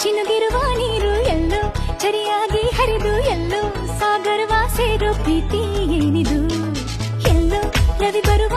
ಜಿನುಗಿರುವ ನೀರು ಎಲ್ಲೋ ಚರಿಯಾಗಿ ಹರಿದು ಎಲ್ಲೋ ಸಾಗರವ ಸೇರೋ ಪ್ರೀತಿ ಏನಿದು ಎಲ್ಲೋ ರವಿ ಬರುವ